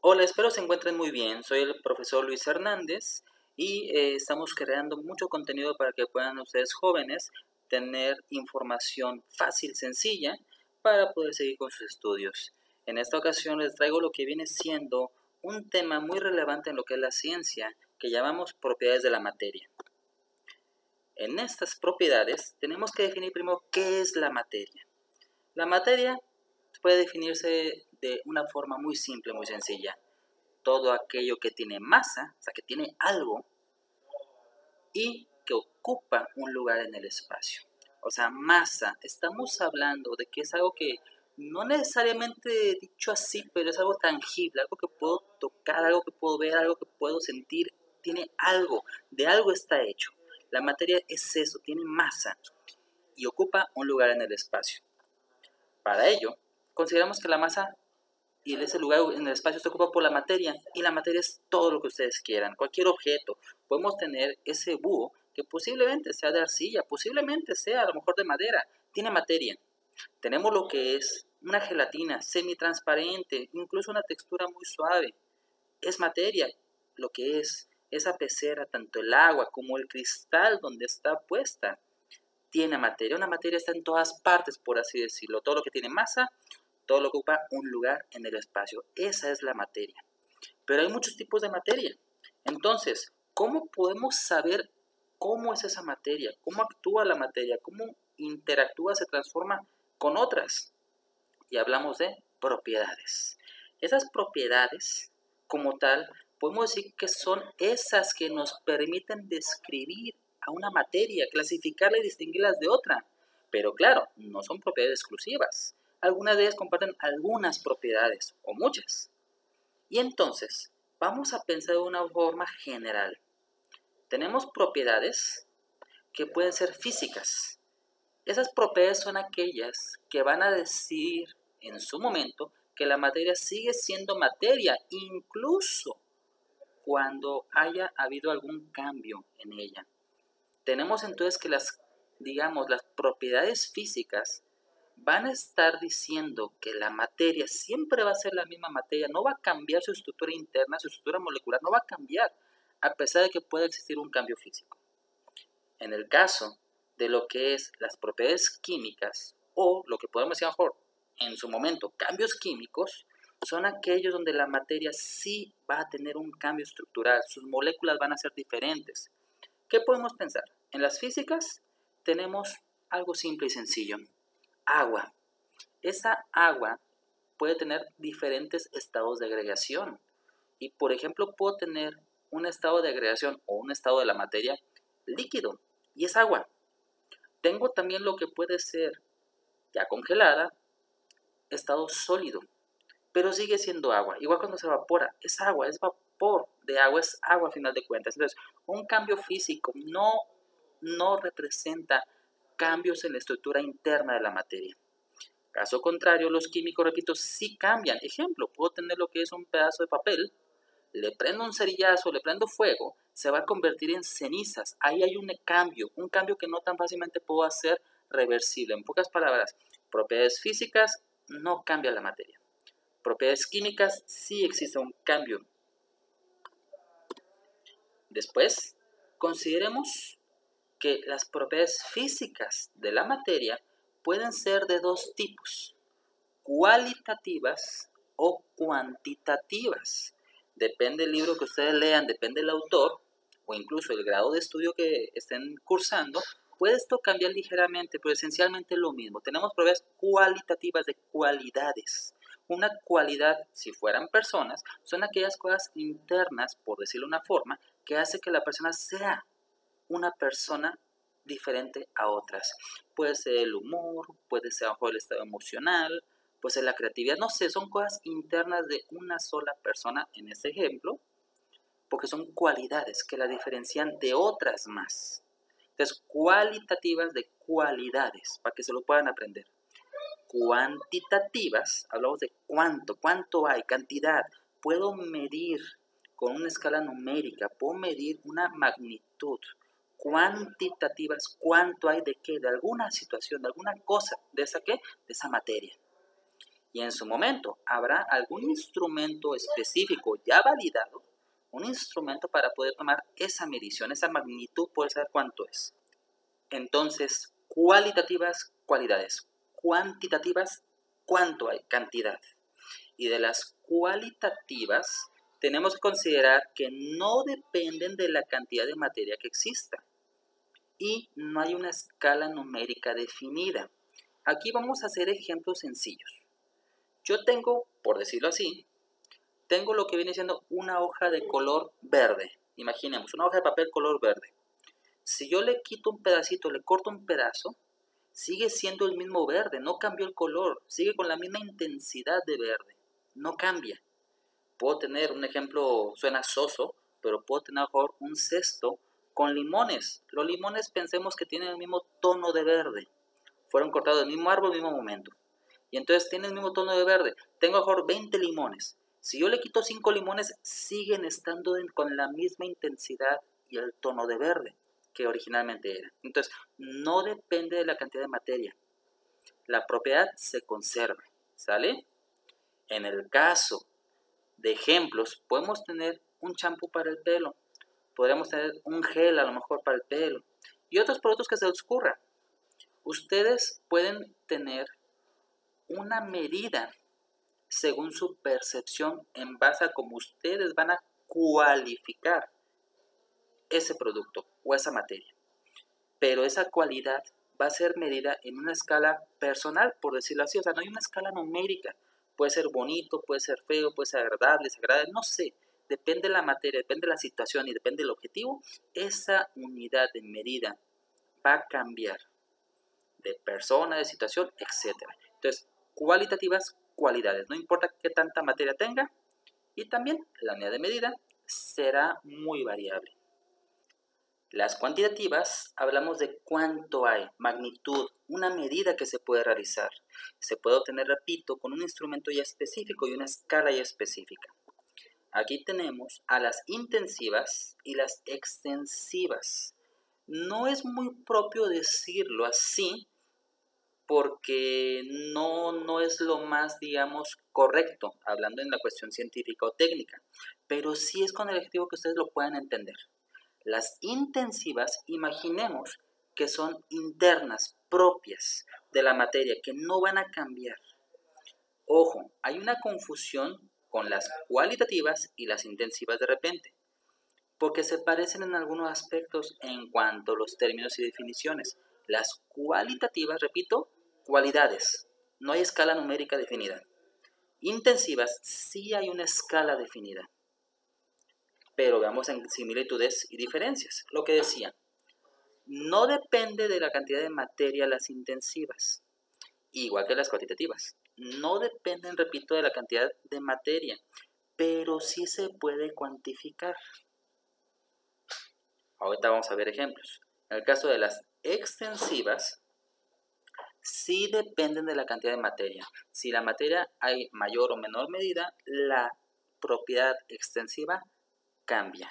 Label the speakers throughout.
Speaker 1: Hola, espero se encuentren muy bien. Soy el profesor Luis Hernández y estamos creando mucho contenido para que puedan ustedes jóvenes tener información fácil, sencilla, para poder seguir con sus estudios. En esta ocasión les traigo lo que viene siendo un tema muy relevante en lo que es la ciencia, que llamamos propiedades de la materia. En estas propiedades tenemos que definir primero qué es la materia. La materia puede definirse de una forma muy simple, muy sencilla. Todo aquello que tiene masa, o sea, que tiene algo, y que ocupa un lugar en el espacio. O sea, masa, estamos hablando de que es algo que no necesariamente dicho así, pero es algo tangible, algo que puedo tocar, algo que puedo ver, algo que puedo sentir, tiene algo, de algo está hecho. La materia es eso, tiene masa y ocupa un lugar en el espacio. Para ello, consideramos que la masa y ese lugar en el espacio se ocupa por la materia, y la materia es todo lo que ustedes quieran, cualquier objeto. Podemos tener ese búho que posiblemente sea de arcilla, posiblemente sea a lo mejor de madera, tiene materia. Tenemos lo que es una gelatina semitransparente, incluso una textura muy suave, es materia. Lo que es esa pecera, tanto el agua como el cristal donde está puesta, tiene materia. Una materia está en todas partes, por así decirlo. Todo lo que tiene masa, todo lo que ocupa un lugar en el espacio. Esa es la materia. Pero hay muchos tipos de materia. Entonces, ¿cómo podemos saber cómo es esa materia? ¿Cómo actúa la materia? ¿Cómo interactúa, se transforma con otras? Y hablamos de propiedades. Esas propiedades, como tal, podemos decir que son esas que nos permiten describir a una materia, clasificarla y distinguirlas de otra. Pero claro, no son propiedades exclusivas. Algunas de ellas comparten algunas propiedades, o muchas. Y entonces, vamos a pensar de una forma general. Tenemos propiedades que pueden ser físicas. Esas propiedades son aquellas que van a decir en su momento que la materia sigue siendo materia, incluso cuando haya habido algún cambio en ella. Tenemos entonces que las propiedades físicas van a estar diciendo que la materia siempre va a ser la misma materia, no va a cambiar su estructura interna, su estructura molecular, no va a cambiar, a pesar de que pueda existir un cambio físico. En el caso de lo que es las propiedades químicas, o lo que podemos decir mejor en su momento cambios químicos, son aquellos donde la materia sí va a tener un cambio estructural, sus moléculas van a ser diferentes. ¿Qué podemos pensar? En las físicas tenemos algo simple y sencillo: agua. Esa agua puede tener diferentes estados de agregación, y por ejemplo puedo tener un estado de agregación o un estado de la materia líquido, y es agua. Tengo también lo que puede ser ya congelada, estado sólido, pero sigue siendo agua. Igual cuando se evapora, es agua, es vapor de agua, es agua a final de cuentas. Entonces, un cambio físico no representa cambios en la estructura interna de la materia. Caso contrario, los químicos, repito, sí cambian. Ejemplo, puedo tener lo que es un pedazo de papel, le prendo un cerillazo, le prendo fuego, se va a convertir en cenizas. Ahí hay un cambio que no tan fácilmente puedo hacer reversible. En pocas palabras, propiedades físicas no cambia la materia. Propiedades químicas sí existe un cambio. Después, consideremos que las propiedades físicas de la materia pueden ser de dos tipos: cualitativas o cuantitativas. Depende del libro que ustedes lean, depende del autor o incluso el grado de estudio que estén cursando, puede esto cambiar ligeramente, pero esencialmente es lo mismo. Tenemos propiedades cualitativas de cualidades. Una cualidad, si fueran personas, son aquellas cosas internas, por decirlo de una forma, que hace que la persona sea una persona diferente a otras. Puede ser el humor, puede ser a lo mejor el estado emocional, puede ser la creatividad, no sé, son cosas internas de una sola persona en este ejemplo, porque son cualidades que la diferencian de otras más. Entonces, cualitativas de cualidades, para que se lo puedan aprender. Cuantitativas, hablamos de cuánto hay, cantidad. Puedo medir con una escala numérica, puedo medir una magnitud. Cuantitativas, cuánto hay de qué, de alguna situación, de alguna cosa, de esa qué, de esa materia. Y en su momento habrá algún instrumento específico ya validado, un instrumento para poder tomar esa medición, esa magnitud, poder saber cuánto es. Entonces, cualitativas, cualidades. Cuantitativas, cuánto hay, cantidad. Y de las cualitativas, tenemos que considerar que no dependen de la cantidad de materia que exista. Y no hay una escala numérica definida. Aquí vamos a hacer ejemplos sencillos. Yo tengo, por decirlo así, tengo lo que viene siendo una hoja de color verde. Imaginemos, una hoja de papel color verde. Si yo le quito un pedacito, le corto un pedazo, sigue siendo el mismo verde, no cambió el color, sigue con la misma intensidad de verde, no cambia. Puedo tener, un ejemplo, suena soso, pero puedo tener mejor un cesto con limones. Los limones pensemos que tienen el mismo tono de verde, fueron cortados del mismo árbol, mismo momento. Y entonces tienen el mismo tono de verde. Tengo mejor 20 limones. Si yo le quito 5 limones, siguen estando con la misma intensidad y el tono de verde que originalmente era. Entonces, no depende de la cantidad de materia. La propiedad se conserva, ¿sale? En el caso de ejemplos, podemos tener un champú para el pelo, podríamos tener un gel a lo mejor para el pelo y otros productos que se les ocurra. Ustedes pueden tener una medida según su percepción en base a cómo ustedes van a cualificar ese producto o esa materia. Pero esa cualidad va a ser medida en una escala personal, por decirlo así. O sea, no hay una escala numérica. Puede ser bonito, puede ser feo, puede ser agradable, desagradable, no sé. Depende de la materia, depende de la situación y depende del objetivo. Esa unidad de medida va a cambiar de persona, de situación, etc. Entonces, cualitativas, cualidades. No importa qué tanta materia tenga. Y también la unidad de medida será muy variable. Las cuantitativas, hablamos de cuánto hay, magnitud, una medida que se puede realizar. Se puede obtener, repito, con un instrumento ya específico y una escala ya específica. Aquí tenemos a las intensivas y las extensivas. No es muy propio decirlo así porque no es lo más, digamos, correcto, hablando en la cuestión científica o técnica, pero sí es con el objetivo que ustedes lo puedan entender. Las intensivas, imaginemos que son internas, propias de la materia, que no van a cambiar. Ojo, hay una confusión con las cualitativas y las intensivas de repente, porque se parecen en algunos aspectos en cuanto a los términos y definiciones. Las cualitativas, repito, cualidades, no hay escala numérica definida. Intensivas, sí hay una escala definida. Pero veamos en similitudes y diferencias. Lo que decía, no depende de la cantidad de materia las intensivas, igual que las cuantitativas. No dependen, repito, de la cantidad de materia, pero sí se puede cuantificar. Ahorita vamos a ver ejemplos. En el caso de las extensivas, sí dependen de la cantidad de materia. Si la materia hay mayor o menor medida, la propiedad extensiva cambia.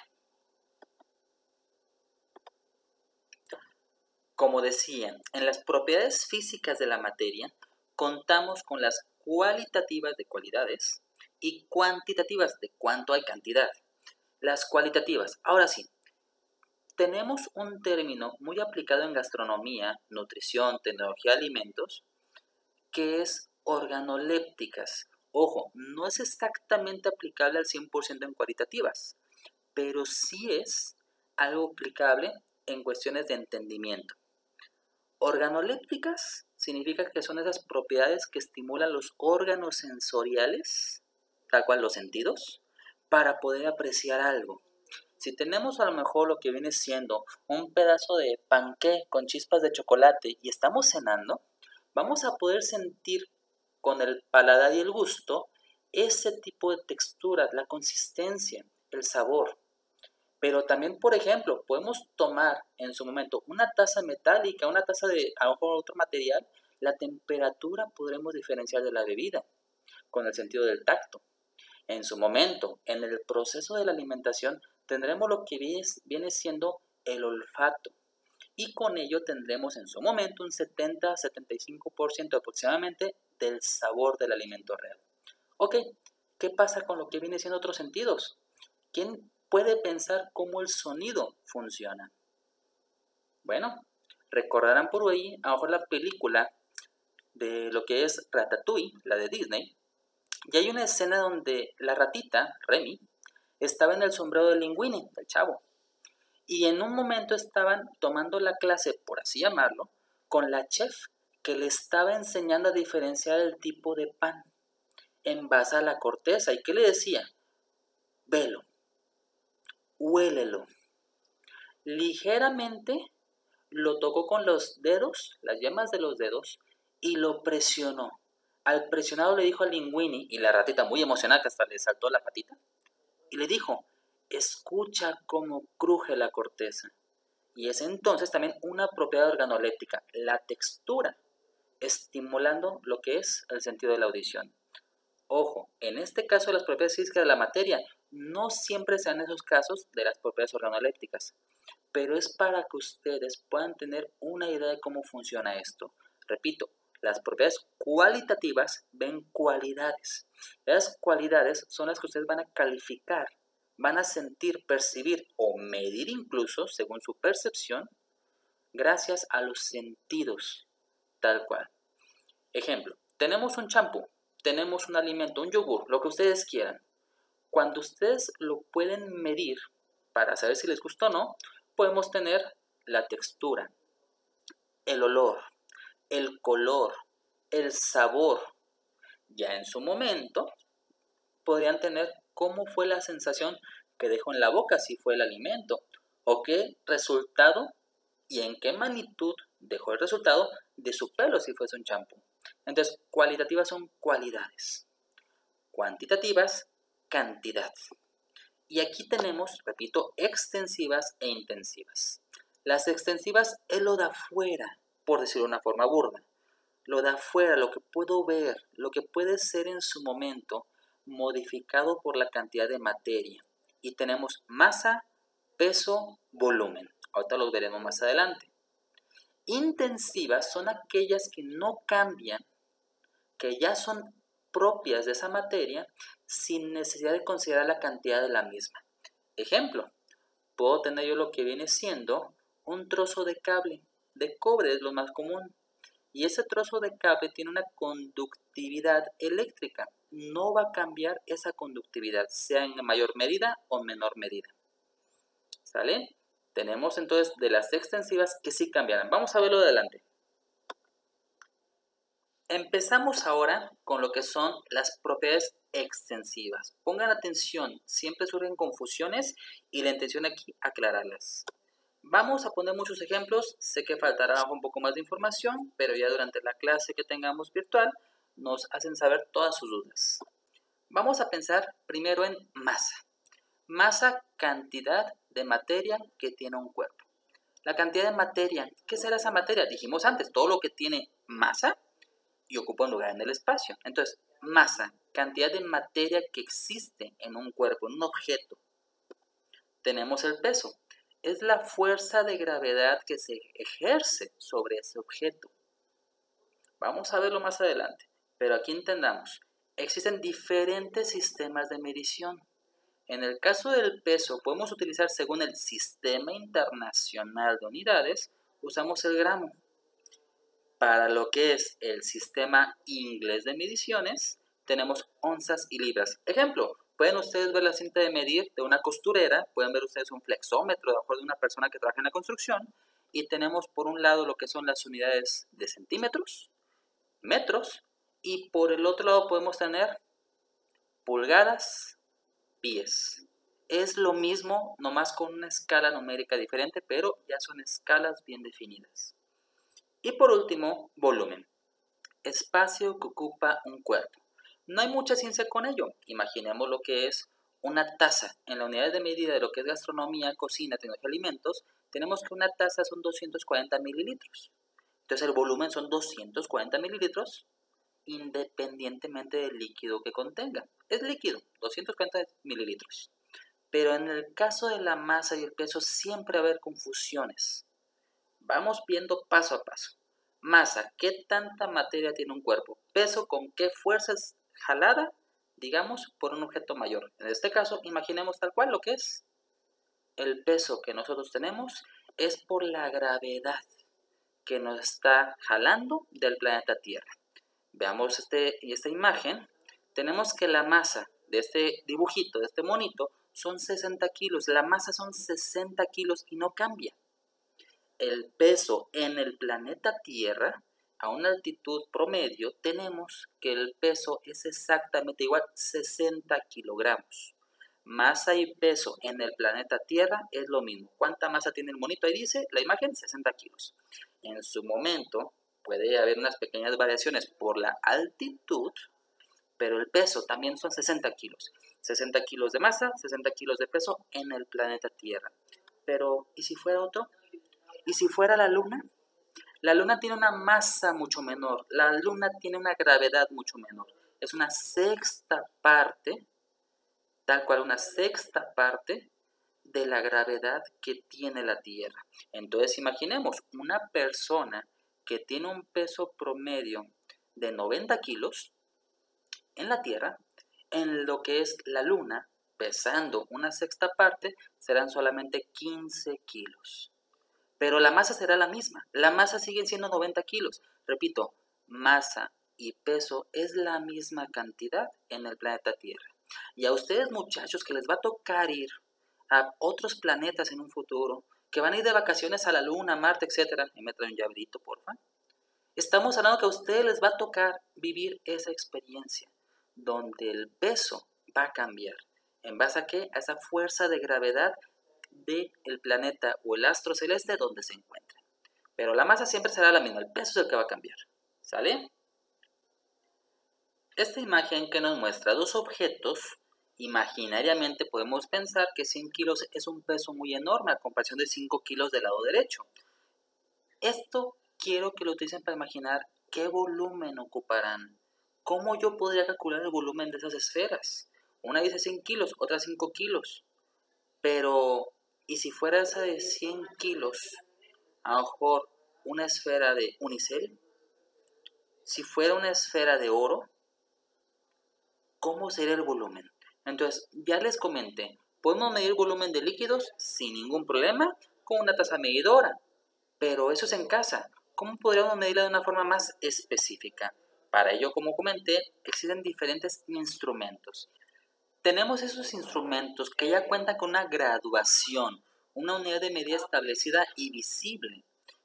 Speaker 1: Como decía, en las propiedades físicas de la materia contamos con las cualitativas de cualidades y cuantitativas de cuánto hay cantidad. Las cualitativas, ahora sí, tenemos un término muy aplicado en gastronomía, nutrición, tecnología de alimentos, que es organolépticas. Ojo, no es exactamente aplicable al 100% en cualitativas, pero sí es algo aplicable en cuestiones de entendimiento. Organolépticas significa que son esas propiedades que estimulan los órganos sensoriales, tal cual los sentidos, para poder apreciar algo. Si tenemos a lo mejor lo que viene siendo un pedazo de panqué con chispas de chocolate y estamos cenando, vamos a poder sentir con el paladar y el gusto ese tipo de textura, la consistencia, el sabor. Pero también, por ejemplo, podemos tomar en su momento una taza metálica, una taza de a lo mejor otro material, la temperatura podremos diferenciar de la bebida con el sentido del tacto. En su momento, en el proceso de la alimentación, tendremos lo que viene siendo el olfato. Y con ello tendremos en su momento un 70-75% aproximadamente del sabor del alimento real. Ok, ¿qué pasa con lo que viene siendo otros sentidos? ¿Quién puede pensar cómo el sonido funciona? Bueno, recordarán por ahí, a lo mejor la película de lo que es Ratatouille, la de Disney, y hay una escena donde la ratita, Remy, estaba en el sombrero de Linguini, el chavo, y en un momento estaban tomando la clase, por así llamarlo, con la chef que le estaba enseñando a diferenciar el tipo de pan en base a la corteza. ¿Y qué le decía? Velo, huélelo. Ligeramente lo tocó con los dedos, las yemas de los dedos, y lo presionó. Al presionado le dijo a Linguini, y la ratita muy emocionada que hasta le saltó la patita, y le dijo, escucha cómo cruje la corteza. Y es entonces también una propiedad organoléptica, la textura, estimulando lo que es el sentido de la audición. Ojo, en este caso de las propiedades físicas de la materia, no siempre sean esos casos de las propiedades organolépticas, pero es para que ustedes puedan tener una idea de cómo funciona esto. Repito, las propiedades cualitativas ven cualidades. Esas cualidades son las que ustedes van a calificar, van a sentir, percibir o medir incluso, según su percepción, gracias a los sentidos, tal cual. Ejemplo, tenemos un champú, tenemos un alimento, un yogur, lo que ustedes quieran. Cuando ustedes lo pueden medir para saber si les gustó o no, podemos tener la textura, el olor, el color, el sabor. Ya en su momento podrían tener cómo fue la sensación que dejó en la boca, si fue el alimento, o qué resultado y en qué magnitud dejó el resultado de su pelo si fuese un champú. Entonces, cualitativas son cualidades, cuantitativas, cantidad. Y aquí tenemos, repito, extensivas e intensivas. Las extensivas es lo de afuera, por decirlo de una forma burda. Lo de afuera, lo que puedo ver, lo que puede ser en su momento modificado por la cantidad de materia. Y tenemos masa, peso, volumen. Ahorita los veremos más adelante. Intensivas son aquellas que no cambian, que ya son propias de esa materia sin necesidad de considerar la cantidad de la misma. Ejemplo, puedo tener yo lo que viene siendo un trozo de cable, de cobre es lo más común, y ese trozo de cable tiene una conductividad eléctrica. No va a cambiar esa conductividad, sea en mayor medida o menor medida. ¿Sale? Tenemos entonces de las extensivas que sí cambiarán. Vamos a verlo de adelante. Empezamos ahora con lo que son las propiedades extensivas. Pongan atención, siempre surgen confusiones y la intención aquí aclararlas. Vamos a poner muchos ejemplos, sé que faltará un poco más de información, pero ya durante la clase que tengamos virtual nos hacen saber todas sus dudas. Vamos a pensar primero en masa. Masa, cantidad de materia que tiene un cuerpo. La cantidad de materia, ¿qué será esa materia? Dijimos antes, todo lo que tiene masa y ocupa un lugar en el espacio. Entonces, masa, cantidad de materia que existe en un cuerpo, en un objeto. Tenemos el peso, es la fuerza de gravedad que se ejerce sobre ese objeto. Vamos a verlo más adelante, pero aquí entendamos, existen diferentes sistemas de medición. En el caso del peso, podemos utilizar según el Sistema Internacional de Unidades, usamos el gramo. Para lo que es el sistema inglés de mediciones, tenemos onzas y libras. Ejemplo, pueden ustedes ver la cinta de medir de una costurera, pueden ver ustedes un flexómetro de acuerdo a una persona que trabaja en la construcción, y tenemos por un lado lo que son las unidades de centímetros, metros, y por el otro lado podemos tener pulgadas, pies. Es lo mismo, nomás con una escala numérica diferente, pero ya son escalas bien definidas. Y por último, volumen. Espacio que ocupa un cuerpo. No hay mucha ciencia con ello. Imaginemos lo que es una taza. En la unidad de medida de lo que es gastronomía, cocina, tecnología, alimentos, tenemos que una taza son 240 mililitros. Entonces el volumen son 240 mililitros independientemente del líquido que contenga. Es líquido, 240 mililitros. Pero en el caso de la masa y el peso siempre va a haber confusiones. Vamos viendo paso a paso. Masa, ¿qué tanta materia tiene un cuerpo? Peso, ¿con qué fuerza es jalada, digamos, por un objeto mayor? En este caso, imaginemos tal cual lo que es el peso que nosotros tenemos es por la gravedad que nos está jalando del planeta Tierra. Veamos esta imagen. Tenemos que la masa de este dibujito, de este monito, son 60 kilos. La masa son 60 kilos y no cambia. El peso en el planeta Tierra, a una altitud promedio, tenemos que el peso es exactamente igual, 60 kilogramos. Masa y peso en el planeta Tierra es lo mismo. ¿Cuánta masa tiene el monito? Ahí dice la imagen, 60 kilos. En su momento puede haber unas pequeñas variaciones por la altitud, pero el peso también son 60 kilos. 60 kilos de masa, 60 kilos de peso en el planeta Tierra. Pero, ¿y si fuera otro? ¿Y si fuera la Luna? La Luna tiene una masa mucho menor. La Luna tiene una gravedad mucho menor. Es una sexta parte, tal cual una sexta parte de la gravedad que tiene la Tierra. Entonces imaginemos una persona que tiene un peso promedio de 90 kilos en la Tierra, en lo que es la Luna, pesando una sexta parte, serán solamente 15 kilos. Pero la masa será la misma. La masa sigue siendo 90 kilos. Repito, masa y peso es la misma cantidad en el planeta Tierra. Y a ustedes, muchachos, que les va a tocar ir a otros planetas en un futuro, que van a ir de vacaciones a la Luna, Marte, etc. Y me trae un llaverito, porfa. Estamos hablando que a ustedes les va a tocar vivir esa experiencia, donde el peso va a cambiar. ¿En base a qué? A esa fuerza de gravedad del planeta o el astro celeste donde se encuentre. Pero la masa siempre será la misma, el peso es el que va a cambiar. ¿Sale? Esta imagen que nos muestra dos objetos, imaginariamente podemos pensar que 100 kilos es un peso muy enorme a comparación de 5 kilos del lado derecho. Esto quiero que lo utilicen para imaginar qué volumen ocuparán. ¿Cómo yo podría calcular el volumen de esas esferas? Una dice 100 kilos, otra 5 kilos. Pero, ¿y si fuera esa de 100 kilos? A lo mejor una esfera de unicel. Si fuera una esfera de oro, ¿cómo sería el volumen? Entonces, ya les comenté, podemos medir volumen de líquidos sin ningún problema con una taza medidora, pero eso es en casa. ¿Cómo podríamos medirla de una forma más específica? Para ello, como comenté, existen diferentes instrumentos. Tenemos esos instrumentos que ya cuentan con una graduación, una unidad de medida establecida y visible.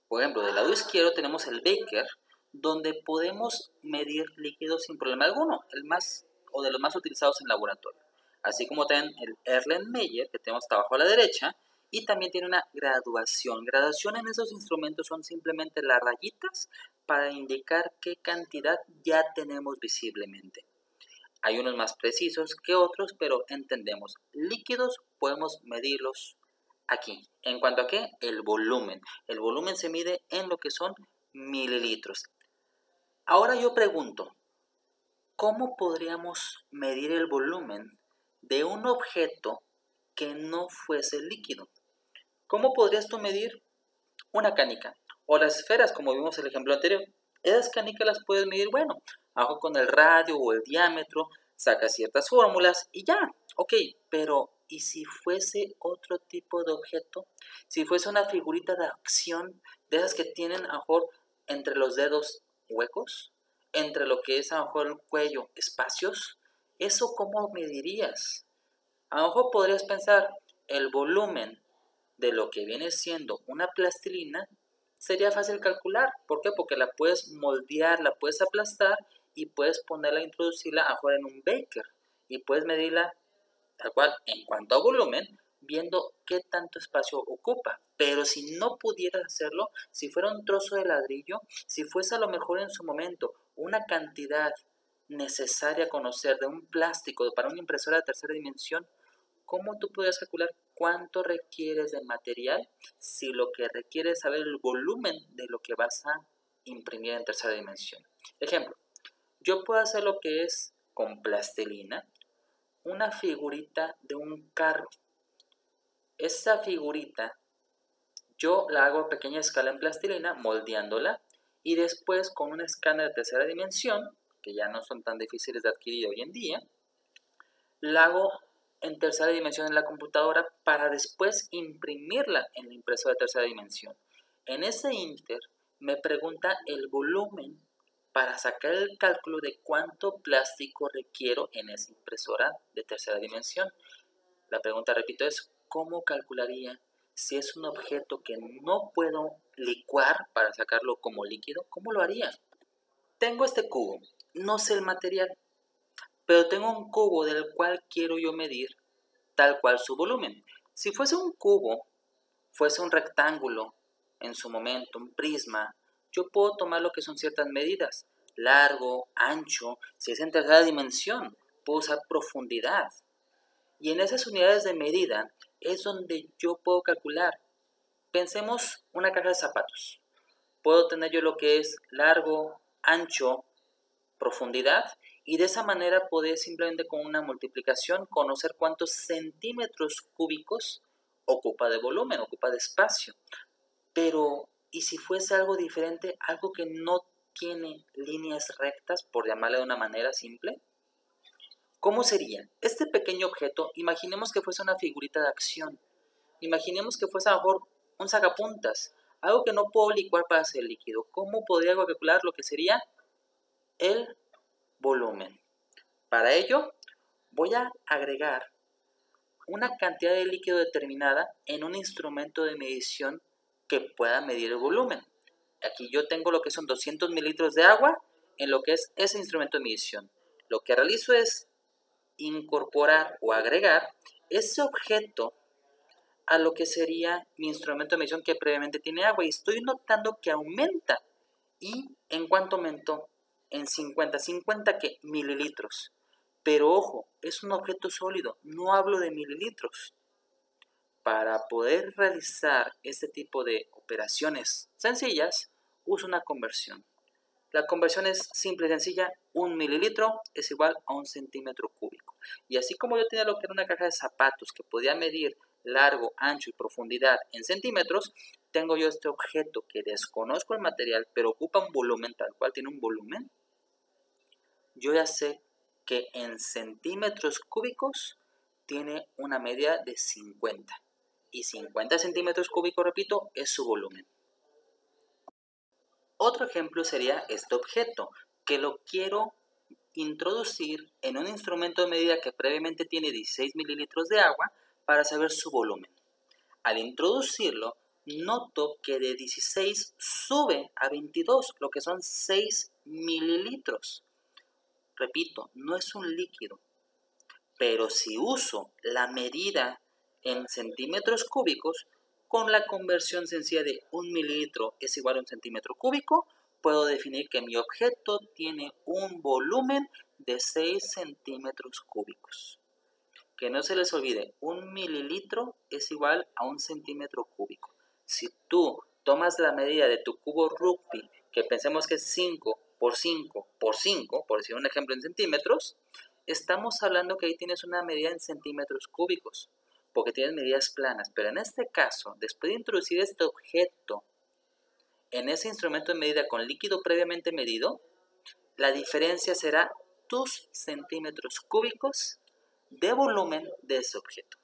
Speaker 1: Por ejemplo, del lado izquierdo tenemos el Becker, donde podemos medir líquidos sin problema alguno, el más o de los más utilizados en laboratorio. Así como también el Erlenmeyer, que tenemos abajo a la derecha, y también tiene una graduación. Graduación en esos instrumentos son simplemente las rayitas para indicar qué cantidad ya tenemos visiblemente. Hay unos más precisos que otros, pero entendemos. Líquidos podemos medirlos aquí. ¿En cuanto a qué? El volumen. El volumen se mide en lo que son mililitros. Ahora yo pregunto, ¿cómo podríamos medir el volumen de un objeto que no fuese líquido? ¿Cómo podrías tú medir una canica? O las esferas, como vimos en el ejemplo anterior. Esas canicas las puedes medir, bueno, abajo con el radio o el diámetro, sacas ciertas fórmulas y ya, ok, pero ¿y si fuese otro tipo de objeto? Si fuese una figurita de acción, de esas que tienen a lo mejor entre los dedos huecos, entre lo que es a lo mejor el cuello espacios, ¿eso cómo medirías? A lo mejor podrías pensar el volumen de lo que viene siendo una plastilina sería fácil calcular. ¿Por qué? Porque la puedes moldear, la puedes aplastar y puedes ponerla, introducirla afuera en un beaker y puedes medirla tal cual en cuanto a volumen, viendo qué tanto espacio ocupa. Pero si no pudieras hacerlo, si fuera un trozo de ladrillo, si fuese a lo mejor en su momento una cantidad necesaria a conocer de un plástico para una impresora de tercera dimensión, ¿cómo tú podrías calcular cuánto requieres de material si lo que requieres es saber el volumen de lo que vas a imprimir en tercera dimensión? Ejemplo, yo puedo hacer lo que es con plastilina una figurita de un carro. Esa figurita yo la hago a pequeña escala en plastilina, moldeándola, y después con un escáner de tercera dimensión, que ya no son tan difíciles de adquirir hoy en día, la hago en tercera dimensión en la computadora para después imprimirla en la impresora de tercera dimensión. En ese inter me pregunta el volumen para sacar el cálculo de cuánto plástico requiero en esa impresora de tercera dimensión. La pregunta, repito, es ¿cómo calcularía si es un objeto que no puedo licuar para sacarlo como líquido? ¿Cómo lo haría? Tengo este cubo, no sé el material, pero tengo un cubo del cual quiero yo medir tal cual su volumen. Si fuese un cubo, fuese un rectángulo, en su momento, un prisma, yo puedo tomar lo que son ciertas medidas, largo, ancho, si es en tercera dimensión, puedo usar profundidad. Y en esas unidades de medida es donde yo puedo calcular. Pensemos una caja de zapatos. Puedo tener yo lo que es largo, ancho, profundidad, y de esa manera poder simplemente con una multiplicación conocer cuántos centímetros cúbicos ocupa de volumen, ocupa de espacio. Pero, ¿y si fuese algo diferente, algo que no tiene líneas rectas, por llamarle de una manera simple? ¿Cómo sería? Este pequeño objeto, imaginemos que fuese una figurita de acción. Imaginemos que fuese a lo mejor un sacapuntas, algo que no puedo licuar para hacer líquido. ¿Cómo podría calcular lo que sería el volumen? Para ello, voy a agregar una cantidad de líquido determinada en un instrumento de medición que pueda medir el volumen. Aquí yo tengo lo que son 200 mililitros de agua en lo que es ese instrumento de medición. Lo que realizo es incorporar o agregar ese objeto a lo que sería mi instrumento de medición que previamente tiene agua y estoy notando que aumenta. ¿Y en cuánto aumentó? En 50 ¿qué? Mililitros. Pero ojo, es un objeto sólido, no hablo de mililitros. Para poder realizar este tipo de operaciones sencillas, uso una conversión. La conversión es simple y sencilla, 1 mililitro es igual a 1 centímetro cúbico. Y así como yo tenía lo que era una caja de zapatos que podía medir largo, ancho y profundidad en centímetros, tengo yo este objeto que desconozco el material, pero ocupa un volumen tal cual, tiene un volumen. Yo ya sé que en centímetros cúbicos tiene una medida de 50. Y 50 centímetros cúbicos, repito, es su volumen. Otro ejemplo sería este objeto, que lo quiero introducir en un instrumento de medida que previamente tiene 16 mililitros de agua para saber su volumen. Al introducirlo, noto que de 16 sube a 22, lo que son 6 mililitros. Repito, no es un líquido, pero si uso la medida en centímetros cúbicos, con la conversión sencilla de 1 mililitro es igual a 1 centímetro cúbico, puedo definir que mi objeto tiene un volumen de 6 centímetros cúbicos. Que no se les olvide, 1 mililitro es igual a 1 centímetro cúbico. Si tú tomas la medida de tu cubo rugby, que pensemos que es 5 por 5 por 5, por decir un ejemplo en centímetros, estamos hablando que ahí tienes una medida en centímetros cúbicos, porque tienes medidas planas. Pero en este caso, después de introducir este objeto en ese instrumento de medida con líquido previamente medido, la diferencia será tus centímetros cúbicos de volumen de ese objeto.